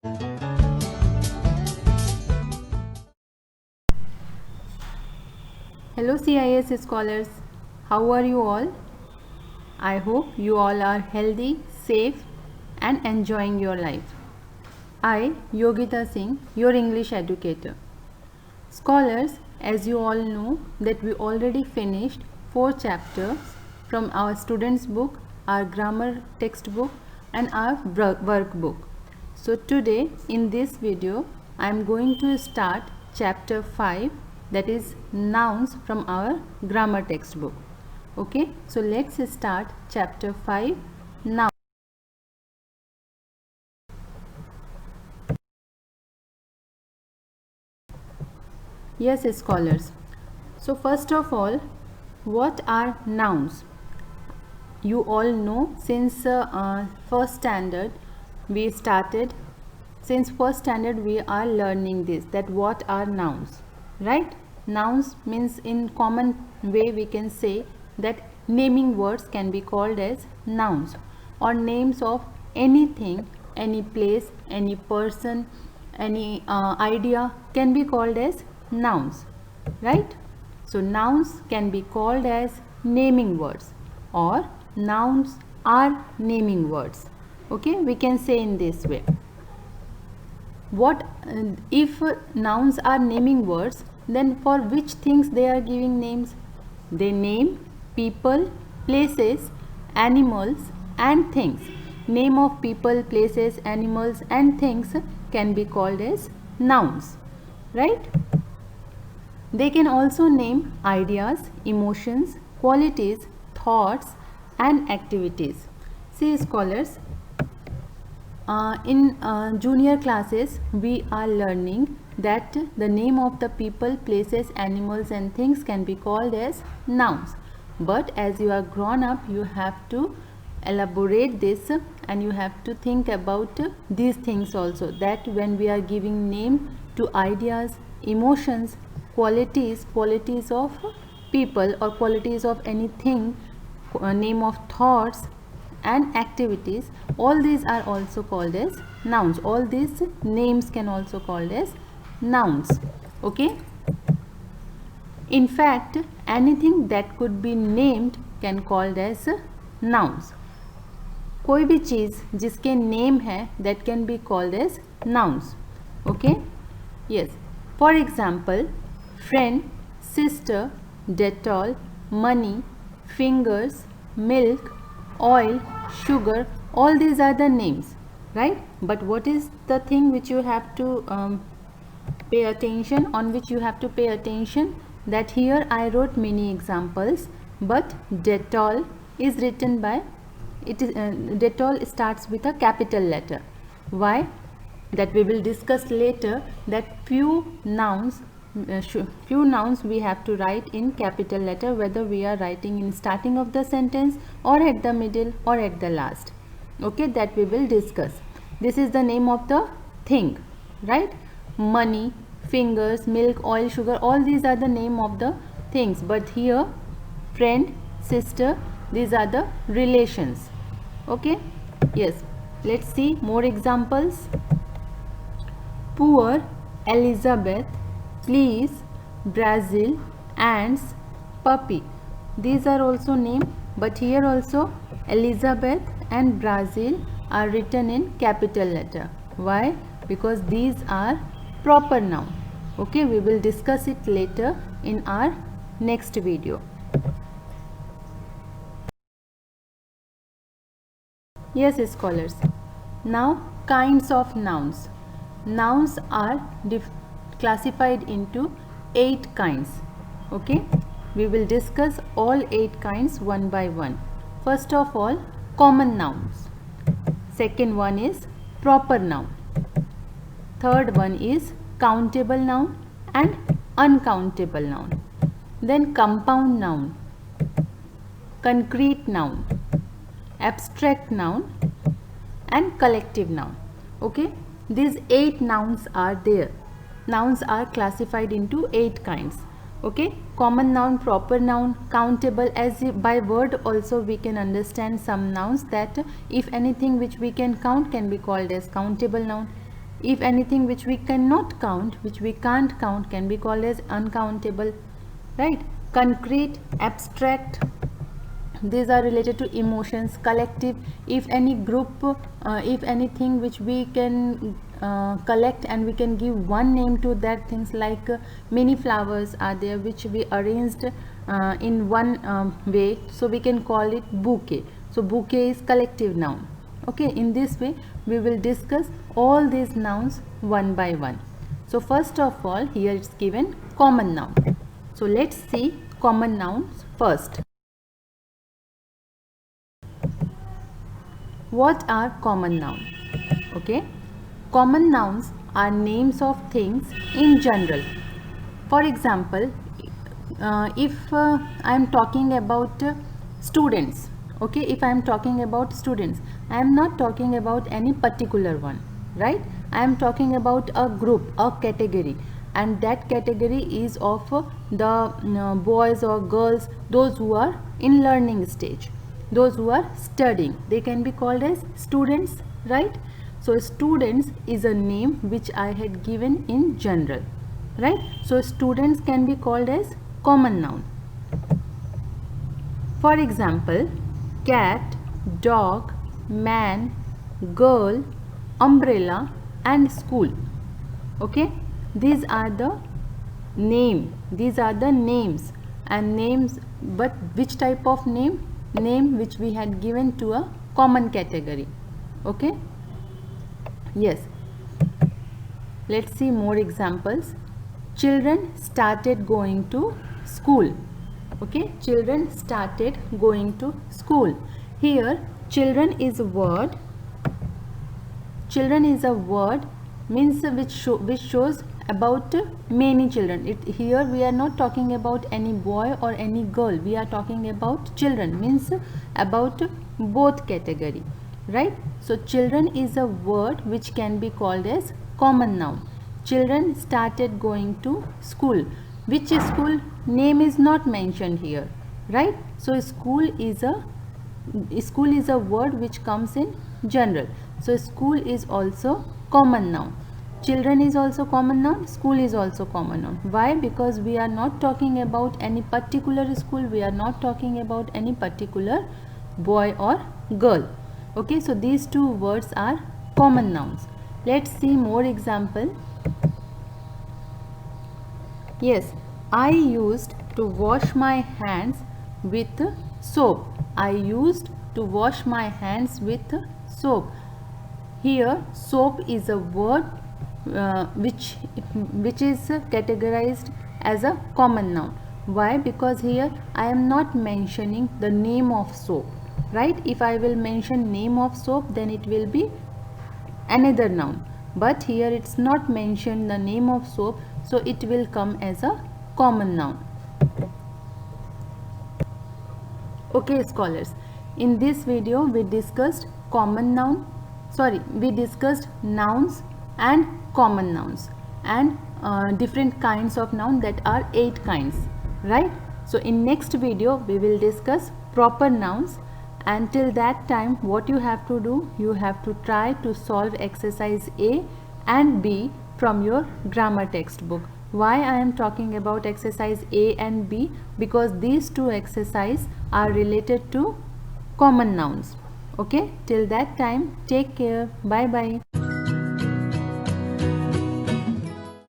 Hello CIS scholars, how are you all? I hope you all are healthy, safe and enjoying your life. I, Yogita Singh, your English educator. Scholars, as you all know that we already finished 4 chapters from our students book, our grammar textbook and our workbook. So today in this video I am going to start chapter 5, that is nouns, from our grammar textbook. Okay, so let's start chapter 5, nouns. Yes, scholars. So first of all, what are nouns? You all know since first standard we started. Since first standard we are learning this, that what are nouns, right? Nouns means, in common way we can say that naming words can be called as nouns, or names of anything, any place, any person, any idea can be called as nouns, right? So nouns can be called as naming words, or nouns are naming words. Okay, we can say in this way. What if nouns are naming words, then for which things they are giving names? They name people, places, animals and things. Name of people, places, animals and things can be called as nouns, right? They can also name ideas, emotions, qualities, thoughts and activities. See scholars, in junior classes we are learning that the name of the people, places, animals and things can be called as nouns. But as you are grown up, you have to elaborate this and you have to think about these things also, that when we are giving name to ideas, emotions, qualities of people or qualities of anything, name of thoughts and activities, all these are also called as nouns. All these names can also called as nouns. Okay, in fact anything that could be named can called as nouns. कोई भी चीज़ जिसके name है that can be called as nouns. Okay, yes, for example, friend, sister, Dettol, money, fingers, milk, oil, sugar, all these are the names, right? But what is the thing which you have to pay attention, on which you have to pay attention, that here I wrote many examples, but Dettol is written by, it is Dettol starts with a capital letter. Why? That we will discuss later, that few nouns we have to write in capital letter, whether we are writing in starting of the sentence or at the middle or at the last. Okay, that we will discuss. This is the name of the thing, right? Money, fingers, milk, oil, sugar, all these are the name of the things. But here friend, sister, these are the relations. Okay, yes, let's see more examples. Poor Elizabeth, please, Brazil, ants, puppy. These are also names, but here also Elizabeth and Brazil are written in capital letter. Why? Because these are proper noun. Okay, we will discuss it later in our next video. Yes, scholars. Now, kinds of nouns. Nouns are classified into 8 kinds. Okay, we will discuss all 8 kinds one by one. First of all, common nouns. Second one is proper noun. Third one is countable noun and uncountable noun. Then compound noun, concrete noun, abstract noun and collective noun. Okay, these 8 nouns are there. Nouns are classified into 8 kinds. Okay, common noun, proper noun, countable, as by word also we can understand some nouns, that if anything which we can count can be called as countable noun. If anything which we cannot count, which we can't count, can be called as uncountable, right? Concrete, abstract, these are related to emotions. Collective, if any group, if anything which we can collect and we can give one name to that, things like many flowers are there which we arranged in one way, so we can call it bouquet. So bouquet is collective noun. Okay, in this way we will discuss all these nouns one by one. So first of all, here it's given common noun. So let's see common nouns first. What are common nouns? Okay, common nouns are names of things in general. For example, if I am talking about students, okay, if I am talking about students, I am not talking about any particular one, right? I am talking about a group, a category, and that category is of the boys or girls, those who are in learning stage, those who are studying, they can be called as students, right? So students is a name which I had given in general, right? So students can be called as common noun. For example, cat, dog, man, girl, umbrella and school. Okay, these are the these are the names, and names, but which type of name? Name which we had given to a common category. Okay, yes, let's see more examples. Children started going to school. Okay, children started going to school. Here children is a word. Children is a word, means which shows about many children. Here we are not talking about any boy or any girl, we are talking about children, means about both category, right? So children is a word which can be called as common noun. Children started going to school. Which school? Name is not mentioned here, right? So school is a word which comes in general. So school is also common noun. Children is also common noun, school is also common noun. Why? Because we are not talking about any particular school, we are not talking about any particular boy or girl. Okay, so these two words are common nouns. Let's see more example. Yes, I used to wash my hands with soap. I used to wash my hands with soap. Here soap is a word which is categorized as a common noun. Why? Because here I am not mentioning the name of soap, right? If I will mention name of soap, then it will be another noun, but here it's not mentioned the name of soap, so it will come as a common noun. Okay scholars, in this video we discussed we discussed nouns and common nouns and different kinds of noun, that are 8 kinds, right? So in next video we will discuss proper nouns. Until that time, what you have to do, you have to try to solve exercise A and B from your grammar textbook. Why I am talking about exercise A and B? Because these two exercises are related to common nouns. Okay, till that time, take care. Bye bye.